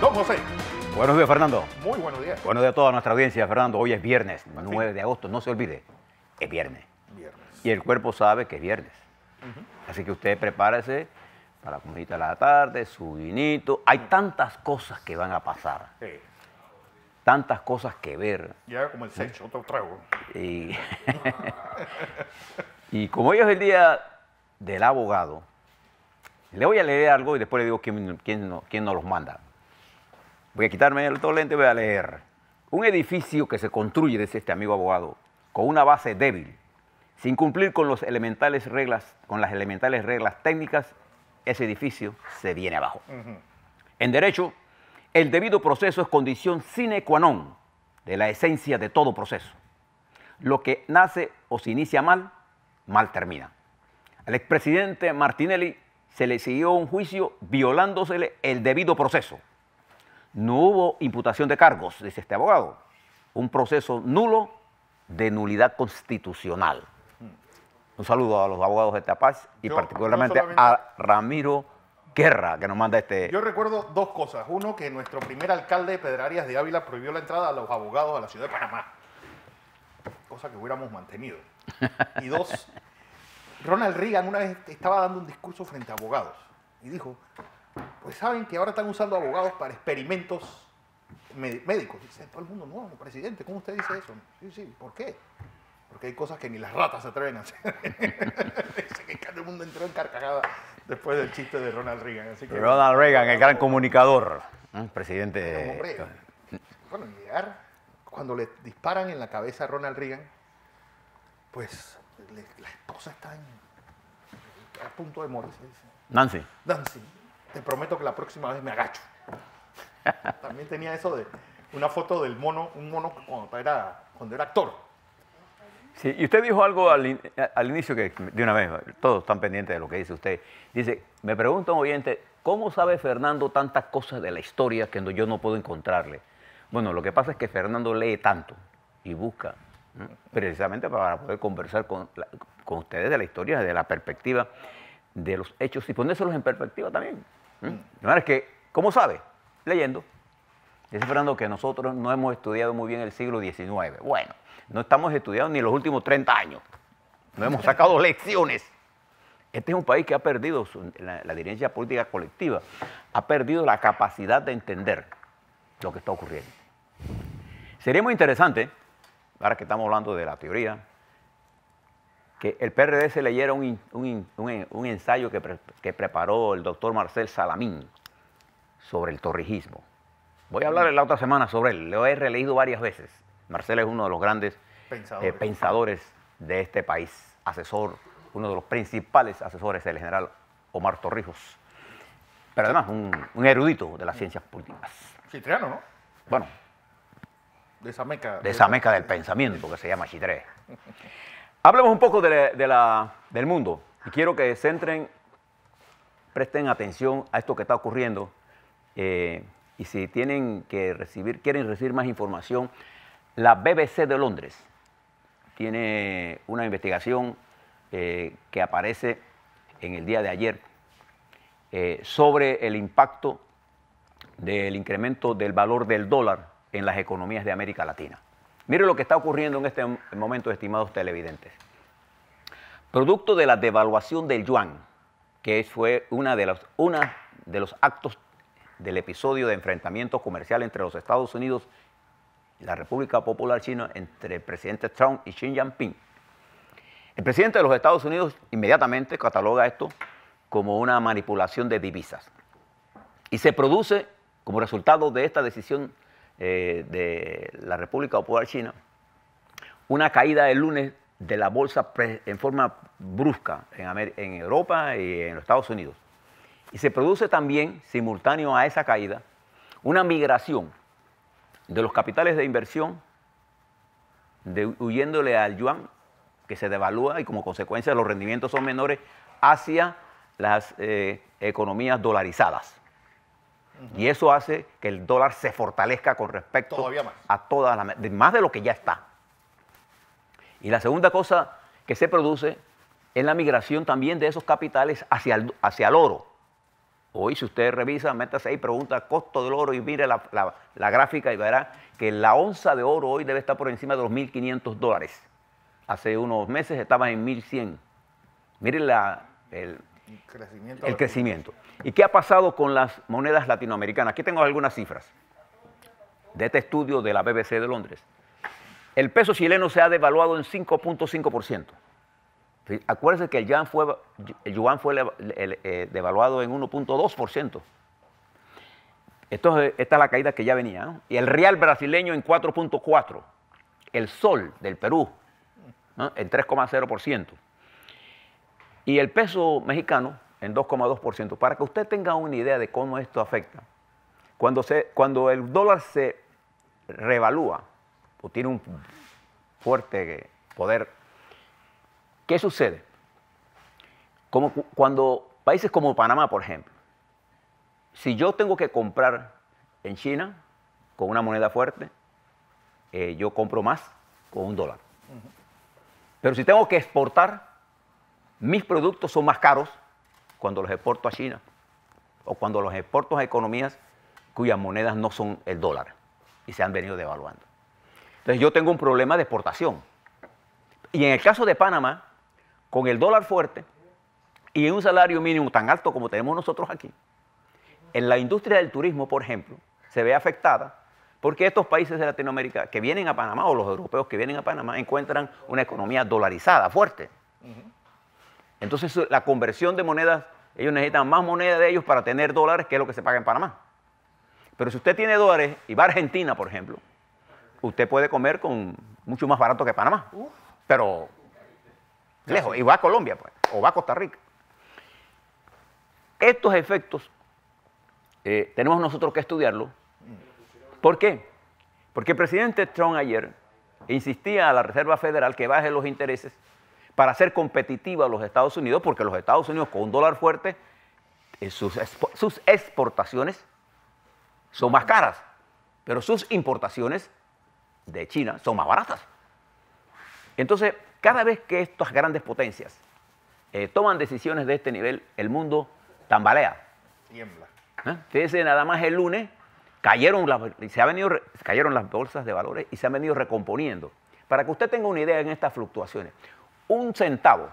Don José. Buenos días, Fernando. Muy buenos días. Buenos días a toda nuestra audiencia, Fernando. Hoy es viernes, 9 de agosto, no se olvide, es viernes. Y el cuerpo sabe que es viernes. Así que usted prepárese para la comidita de la tarde, su vinito. Hay tantas cosas que van a pasar. Sí. Tantas cosas que ver. Ya como el sexo, otro trago. Y, y como hoy es el día del abogado, le voy a leer algo y después le digo quién nos los manda. Voy a quitarme el lente y voy a leer. Un edificio que se construye, dice este amigo abogado, con una base débil, sin cumplir con las elementales reglas técnicas, ese edificio se viene abajo. En derecho, el debido proceso es condición sine qua non de la esencia de todo proceso. Lo que nace o se inicia mal, mal termina. Al expresidente Martinelli se le siguió un juicio violándosele el debido proceso. No hubo imputación de cargos, dice este abogado. Un proceso nulo de nulidad constitucional. Un saludo a los abogados de Tapaz y particularmente a Ramiro Guerra, que nos manda este... Yo recuerdo dos cosas. Uno, que nuestro primer alcalde, Pedro Arias de Ávila, prohibió la entrada a los abogados a la ciudad de Panamá. Cosa que hubiéramos mantenido. Y dos, Ronald Reagan una vez estaba dando un discurso frente a abogados y dijo, pues saben que ahora están usando abogados para experimentos médicos. Dice todo el mundo, no, presidente, ¿cómo usted dice eso? Sí, sí, ¿por qué? Porque hay cosas que ni las ratas se atreven a hacer. Dice que todo el mundo entró en carcajada después del chiste de Ronald Reagan. Así que, Ronald Reagan, el gran comunicador, presidente. Hombre, bueno, llegar, cuando le disparan en la cabeza a Ronald Reagan, pues la esposa está a punto de morir. Nancy. Nancy, te prometo que la próxima vez me agacho. También tenía eso de una foto del mono, un mono cuando era actor. Sí, y usted dijo algo al inicio que de una vez, todos están pendientes de lo que dice usted. Dice, me pregunta un oyente, ¿cómo sabe Fernando tantas cosas de la historia que yo no puedo encontrarle? Bueno, lo que pasa es que Fernando lee tanto y busca, ¿no? Precisamente para poder conversar con ustedes de la historia, de la perspectiva de los hechos y ponérselos en perspectiva también. De manera que, ¿cómo sabe? Leyendo. Dice Fernando que nosotros no hemos estudiado muy bien el siglo XIX. Bueno, no estamos estudiando ni los últimos 30 años. No hemos sacado lecciones. Este es un país que ha perdido la dirigencia política colectiva, ha perdido la capacidad de entender lo que está ocurriendo. Sería muy interesante, ahora que estamos hablando de la teoría, que el PRD se leyera un ensayo que preparó el doctor Marcel Salamín sobre el torrijismo. Voy a hablar la otra semana sobre él, lo he releído varias veces. Marcel es uno de los grandes pensadores de este país, asesor, uno de los principales asesores del general Omar Torrijos, pero además un erudito de las ciencias políticas. Chitriano, ¿no? Bueno, de esa meca del pensamiento que se llama Chitré. Hablemos un poco del mundo y quiero que presten atención a esto que está ocurriendo y si quieren recibir más información, la BBC de Londres tiene una investigación que aparece en el día de ayer sobre el impacto del incremento del valor del dólar en las economías de América Latina. Mire lo que está ocurriendo en este momento, estimados televidentes. Producto de la devaluación del yuan, que fue una de los actos del episodio de enfrentamiento comercial entre los Estados Unidos y la República Popular China, entre el presidente Trump y Xi Jinping. El presidente de los Estados Unidos inmediatamente cataloga esto como una manipulación de divisas. Y se produce, como resultado de esta decisión de la República Popular China, una caída el lunes de la bolsa en forma brusca en Europa y en los Estados Unidos. Y se produce también, simultáneo a esa caída, una migración de los capitales de inversión, huyéndole al yuan, que se devalúa y como consecuencia los rendimientos son menores, hacia las economías dolarizadas. Y eso hace que el dólar se fortalezca con respecto a todas más de lo que ya está. Y la segunda cosa que se produce es la migración también de esos capitales hacia el oro. Hoy, si usted revisa, métase ahí, pregunta costo del oro y mire la gráfica y verá que la onza de oro hoy debe estar por encima de los $1.500. Hace unos meses estaba en 1.100. Mire el crecimiento. ¿Y qué ha pasado con las monedas latinoamericanas? Aquí tengo algunas cifras de este estudio de la BBC de Londres. El peso chileno se ha devaluado en 5.5%. Acuérdense que el yuan fue devaluado en 1.2%. Esta es la caída que ya venía, ¿no? Y el real brasileño en 4.4%. El sol del Perú, ¿no?, en 3.0%. Y el peso mexicano en 2.2%. Para que usted tenga una idea de cómo esto afecta. Cuando el dólar se revalúa o tiene un fuerte poder, ¿qué sucede? Como cuando países como Panamá, por ejemplo, si yo tengo que comprar en China con una moneda fuerte, yo compro más con $1. Pero si tengo que exportar, mis productos son más caros cuando los exporto a China o cuando los exporto a economías cuyas monedas no son el dólar y se han venido devaluando. Entonces yo tengo un problema de exportación. Y en el caso de Panamá, con el dólar fuerte y un salario mínimo tan alto como tenemos nosotros aquí, en la industria del turismo, por ejemplo, se ve afectada porque estos países de Latinoamérica que vienen a Panamá o los europeos que vienen a Panamá encuentran una economía dolarizada, fuerte. Entonces la conversión de monedas, ellos necesitan más moneda de ellos para tener dólares, que es lo que se paga en Panamá. Pero si usted tiene dólares y va a Argentina, por ejemplo, usted puede comer con mucho más barato que Panamá, pero lejos, y va a Colombia, pues, o va a Costa Rica. Estos efectos tenemos nosotros que estudiarlo. ¿Por qué? Porque el presidente Trump ayer insistía a la Reserva Federal que baje los intereses para hacer competitiva a los Estados Unidos, porque los Estados Unidos con un dólar fuerte, sus exportaciones son más caras, pero sus importaciones de China son más baratas. Entonces, cada vez que estas grandes potencias toman decisiones de este nivel, el mundo tambalea. Tiembla. Fíjense, nada más el lunes cayeron las bolsas de valores y se han venido recomponiendo. Para que usted tenga una idea en estas fluctuaciones, un centavo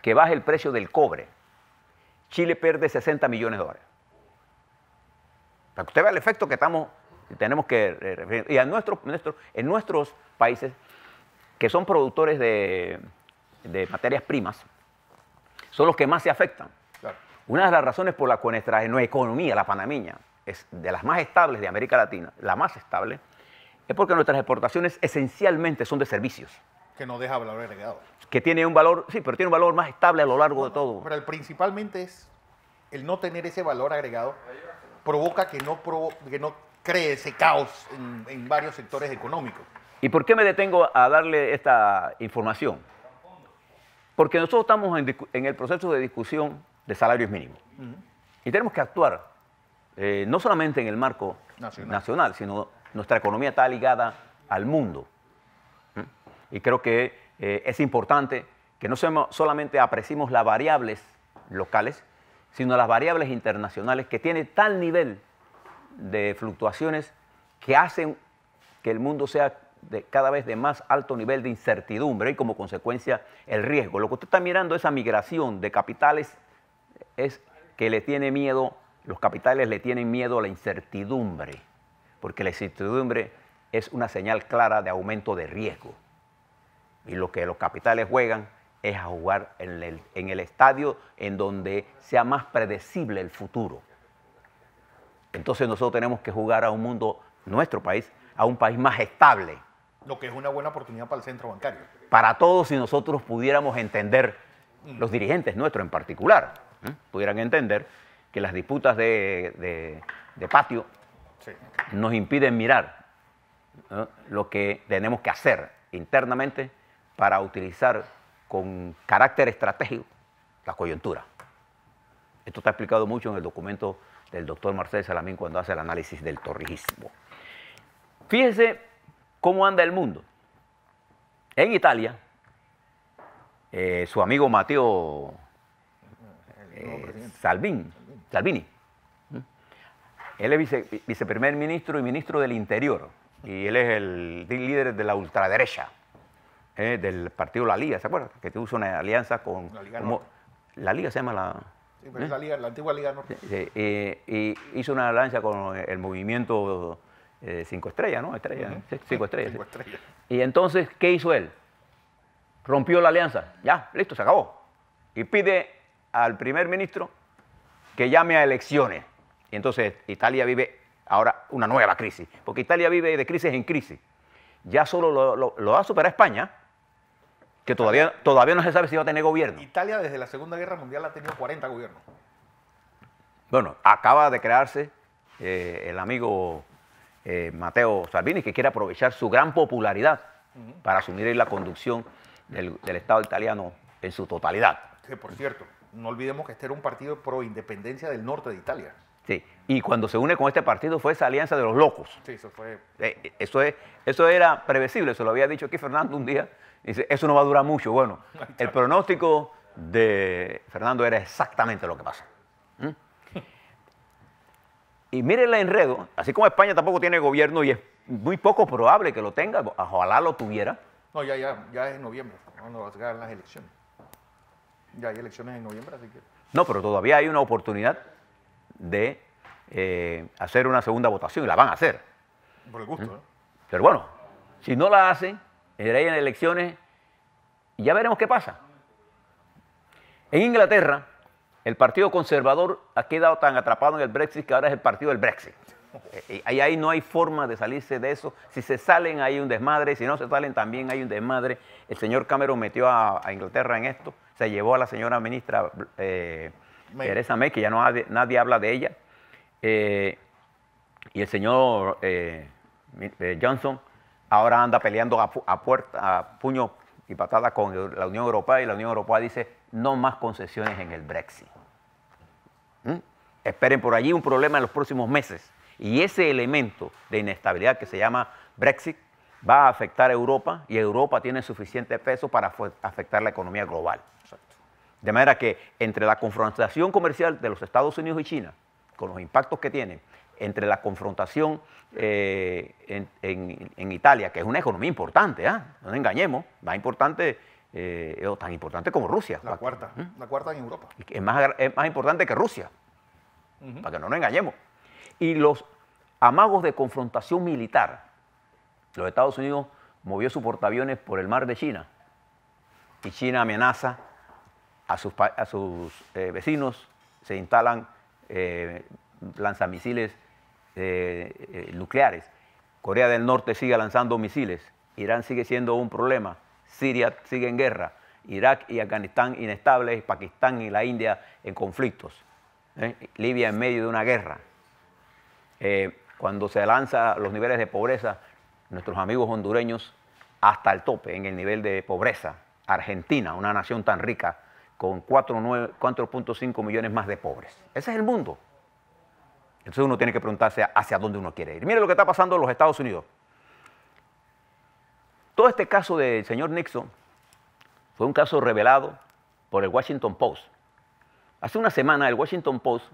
que baje el precio del cobre, Chile pierde $60 millones. Para que usted vea el efecto que tenemos que... Y en nuestros países, que son productores de materias primas, son los que más se afectan. Claro. Una de las razones por las que nuestra economía, la panameña, es de las más estables de América Latina, la más estable, es porque nuestras exportaciones esencialmente son de servicios. Que no deja valor agregado. Que tiene un valor, sí, pero tiene un valor más estable a lo largo de todo. Pero principalmente es el no tener ese valor agregado provoca que no cree ese caos en varios sectores económicos. ¿Y por qué me detengo a darle esta información? Porque nosotros estamos en el proceso de discusión de salarios mínimos. Y tenemos que actuar, no solamente en el marco nacional, sino nuestra economía está ligada al mundo. Y creo que es importante que no solamente apreciemos las variables locales, sino las variables internacionales que tienen tal nivel de fluctuaciones que hacen que el mundo sea cada vez de más alto nivel de incertidumbre y como consecuencia el riesgo. Lo que usted está mirando, esa migración de capitales, es que los capitales le tienen miedo a la incertidumbre, porque la incertidumbre es una señal clara de aumento de riesgo. Y lo que los capitales juegan es a jugar en el estadio en donde sea más predecible el futuro. Entonces nosotros tenemos que jugar a un mundo, nuestro país, a un país más estable. Lo que es una buena oportunidad para el centro bancario. Para todos, si nosotros pudiéramos entender, los dirigentes nuestros en particular, pudieran entender que las disputas de patio nos impiden mirar lo que tenemos que hacer internamente para utilizar con carácter estratégico la coyuntura. Esto está explicado mucho en el documento del doctor Marcel Salamín cuando hace el análisis del torrijismo. Fíjense cómo anda el mundo. En Italia, su amigo Matteo nuevo presidente. Salvini. Él es viceprimer ministro y ministro del Interior. Y él es el líder de la ultraderecha, del partido La Liga, ¿se acuerdan? Que tuvo una alianza con... La Liga Norte. La Liga se llama la... Sí, pero es la antigua Liga Norte. y hizo una alianza con el movimiento 5 Estrellas, ¿no? Sí, 5 Estrellas. 5 Estrellas. Y entonces, ¿qué hizo él? Rompió la alianza. Ya, listo, se acabó. Y pide al primer ministro que llame a elecciones. Y entonces Italia vive ahora una nueva crisis, porque Italia vive de crisis en crisis. Ya solo lo va a superar España, que todavía no se sabe si va a tener gobierno. Italia desde la Segunda Guerra Mundial ha tenido 40 gobiernos. Bueno, acaba de crearse el amigo Matteo Salvini, que quiere aprovechar su gran popularidad para asumir la conducción del Estado italiano en su totalidad. Que por cierto, no olvidemos que este era un partido pro independencia del norte de Italia. Sí, y cuando se une con este partido fue esa alianza de los locos. Sí, eso fue... Eso era previsible, se lo había dicho aquí Fernando un día. Dice, eso no va a durar mucho. Bueno, el pronóstico de Fernando era exactamente lo que pasa. Y mire el enredo, así como España tampoco tiene gobierno y es muy poco probable que lo tenga, ojalá lo tuviera. No, ya es en noviembre, cuando se hagan las elecciones. Ya hay elecciones en noviembre, así que... No, pero todavía hay una oportunidad de hacer una segunda votación y la van a hacer. Por el gusto, ¿eh? Pero bueno, si no la hacen, irán en elecciones y ya veremos qué pasa. En Inglaterra, el Partido Conservador ha quedado tan atrapado en el Brexit que ahora es el partido del Brexit. Ahí no hay forma de salirse de eso. Si se salen, hay un desmadre. Si no se salen, también hay un desmadre. El señor Cameron metió a Inglaterra en esto. Se llevó a la señora ministra Theresa May, que ya nadie habla de ella. Y el señor Johnson ahora anda peleando a puño y patada con la Unión Europea, y la Unión Europea dice no más concesiones en el Brexit. Esperen por allí un problema en los próximos meses. Y ese elemento de inestabilidad que se llama Brexit va a afectar a Europa, y Europa tiene suficiente peso para afectar la economía global. De manera que entre la confrontación comercial de los Estados Unidos y China, con los impactos que tienen, entre la confrontación en Italia, que es una economía importante, no nos engañemos, más importante, o tan importante como Rusia. La cuarta en Europa. Es más importante que Rusia, para que no nos engañemos. Y los amagos de confrontación militar. Los Estados Unidos movió sus portaaviones por el mar de China, y China amenaza a sus vecinos, se instalan lanzamisiles nucleares. Corea del Norte sigue lanzando misiles, Irán sigue siendo un problema, Siria sigue en guerra, Irak y Afganistán inestables, Pakistán y la India en conflictos, Libia en medio de una guerra. Cuando se lanza los niveles de pobreza, nuestros amigos hondureños hasta el tope en el nivel de pobreza. Argentina, una nación tan rica, con 4.5 millones más de pobres. Ese es el mundo. Entonces uno tiene que preguntarse hacia dónde uno quiere ir. Mire lo que está pasando en los Estados Unidos. Todo este caso del señor Nixon fue un caso revelado por el Washington Post. Hace una semana el Washington Post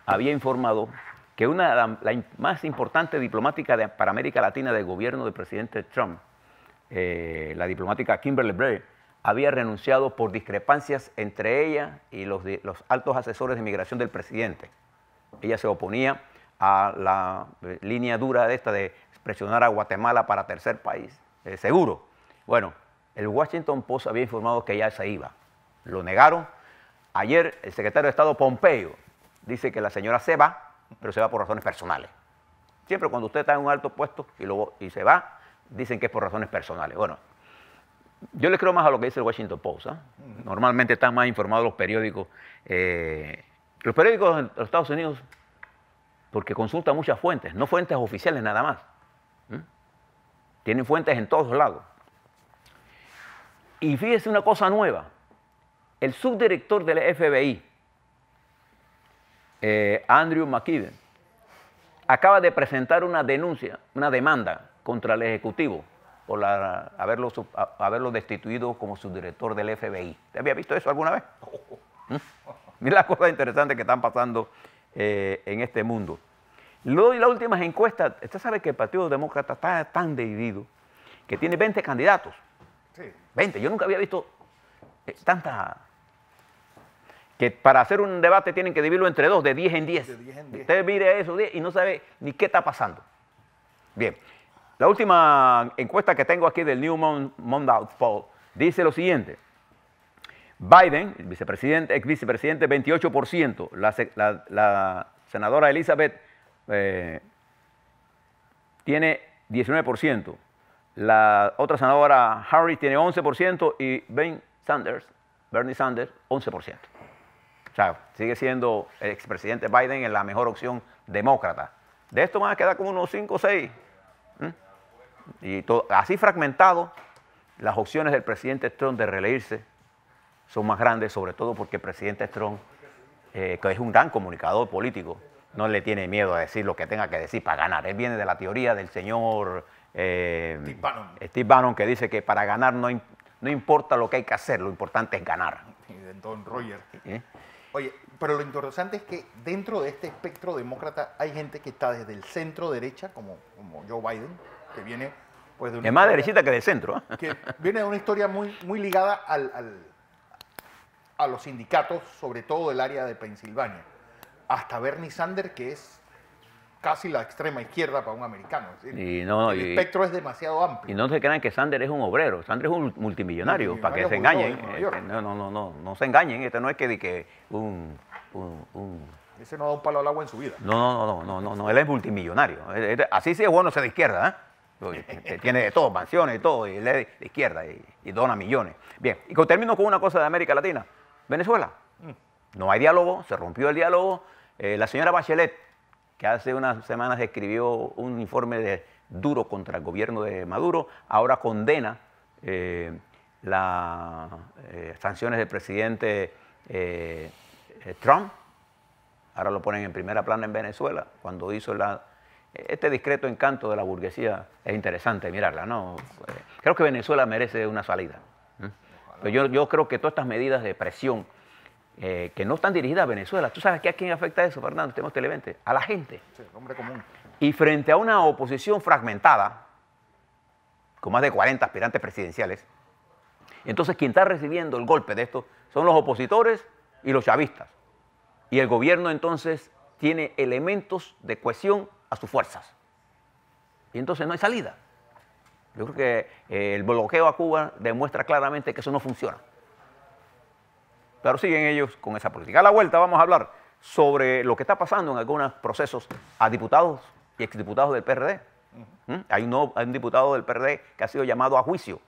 había informado que la más importante diplomática para América Latina del gobierno del presidente Trump, la diplomática Kimberly Bray, había renunciado por discrepancias entre ella y los altos asesores de migración del presidente. Ella se oponía a la línea dura de presionar a Guatemala para tercer país seguro. Bueno, el Washington Post había informado que ella se iba. Lo negaron. Ayer el secretario de Estado Pompeo dice que la señora se va, pero se va por razones personales. Siempre cuando usted está en un alto puesto y se va, dicen que es por razones personales. Bueno, yo le creo más a lo que dice el Washington Post. Normalmente están más informados los periódicos. Los periódicos de los Estados Unidos, porque consultan muchas fuentes, no fuentes oficiales nada más. Tienen fuentes en todos lados. Y fíjese una cosa nueva. El subdirector del FBI, Andrew McKibben, acaba de presentar una denuncia, una demanda contra el Ejecutivo por haberlo destituido como subdirector del FBI. ¿Usted había visto eso alguna vez? Mira las cosas interesantes que están pasando en este mundo. Luego, y las últimas encuestas, usted sabe que el Partido Demócrata está tan dividido que tiene 20 candidatos. Sí. 20, yo nunca había visto tanta... Que para hacer un debate tienen que dividirlo entre dos, de 10 en 10. De 10 en 10. Usted mire eso y no sabe ni qué está pasando. Bien, la última encuesta que tengo aquí del New Monmouth Poll dice lo siguiente. Biden, el vicepresidente, ex vicepresidente, 28%. La senadora Elizabeth tiene 19%. La otra senadora Harris tiene 11% y Bernie Sanders, 11%. O sea, sigue siendo el expresidente Biden la mejor opción demócrata. De esto van a quedar como unos 5 o 6. Y todo, así fragmentado, las opciones del presidente Trump de reelegirse son más grandes, sobre todo porque el presidente Trump, que es un gran comunicador político, no le tiene miedo a decir lo que tenga que decir para ganar. Él viene de la teoría del señor Steve Bannon, que dice que para ganar no importa lo que hay que hacer, lo importante es ganar. Y de Don Roger. Oye, pero lo interesante es que dentro de este espectro demócrata hay gente que está desde el centro derecha, como Joe Biden, que viene pues de una es más historia, derechita que del centro. que viene de una historia muy ligada a los sindicatos, sobre todo del área de Pensilvania, hasta Bernie Sanders, que es casi la extrema izquierda para un americano. Es decir, el espectro es demasiado amplio. Y no se crean que Sanders es un obrero, Sanders es un multimillonario, para que se engañen. No se engañen, este no es que Ese no da un palo al agua en su vida. No, él es multimillonario. Así sí es bueno ser de izquierda, tiene de todo, mansiones y todo, y él es de izquierda y dona millones. Bien, y termino con una cosa de América Latina. Venezuela. No hay diálogo, se rompió el diálogo. La señora Bachelet, que hace unas semanas escribió un informe duro contra el gobierno de Maduro, ahora condena las sanciones del presidente Trump. Ahora lo ponen en primera plana en Venezuela, cuando hizo este discreto encanto de la burguesía. Es interesante mirarla, ¿no? Creo que Venezuela merece una salida. Pero yo creo que todas estas medidas de presión que no están dirigidas a Venezuela. ¿Tú sabes a quién afecta eso, Fernando? Tenemos Televente. A la gente. Sí, el hombre común. Y frente a una oposición fragmentada, con más de 40 aspirantes presidenciales, entonces quien está recibiendo el golpe de esto son los opositores y los chavistas. Y el gobierno entonces tiene elementos de cohesión a sus fuerzas. Y entonces no hay salida. Yo creo que el bloqueo a Cuba demuestra claramente que eso no funciona. Pero siguen ellos con esa política. A la vuelta vamos a hablar sobre lo que está pasando en algunos procesos a diputados y exdiputados del PRD. Hay un diputado del PRD que ha sido llamado a juicio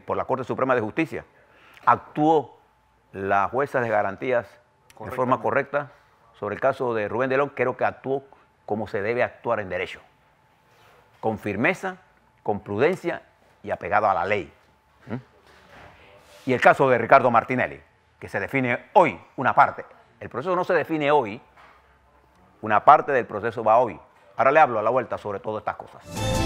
por la Corte Suprema de Justicia. Actuó la jueza de garantías de forma correcta sobre el caso de Rubén de León. Creo que actuó como se debe actuar en derecho. Con firmeza, con prudencia y apegado a la ley. Y el caso de Ricardo Martinelli, que se define hoy una parte. El proceso no se define hoy, una parte del proceso va hoy. Ahora le hablo a la vuelta sobre todas estas cosas.